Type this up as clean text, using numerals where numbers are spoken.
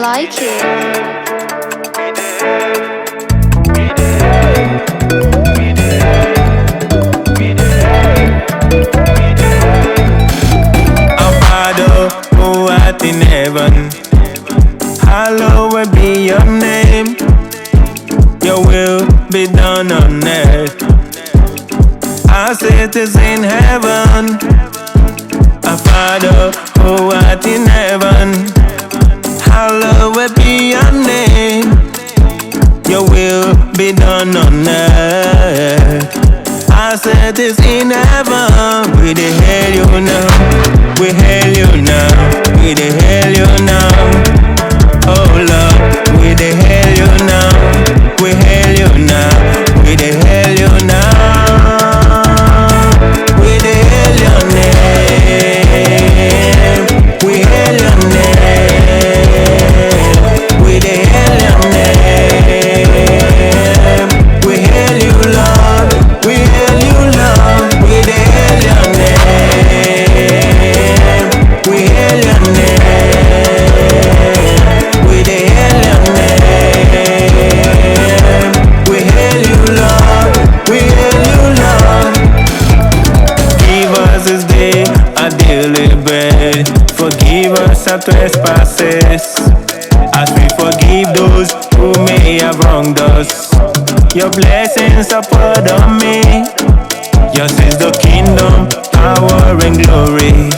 like it. Our Father who art in heaven, hallowed be your name. Your will be done on earth as it is in heaven. Our Father who art in heaven, hallowed be your name. Your will be done on earth as it is in heaven. We dey hail you now, we hail you now, we dey hail you now. Oh Lord, we dey hail you now, we hail you now, we dey hail you now. We dey hail your name, we hail your name, we dey hail your name, we hail you Lord, we hail you Lord, we dey hail your name, we hail your name, we dey hail your name, we hail you Lord, we hail you Lord. Give us this day our daily bread. Forgive us our trespasses, as we forgive those who may have wronged us. Your blessings are poured on me. Yours is the kingdom, power and glory.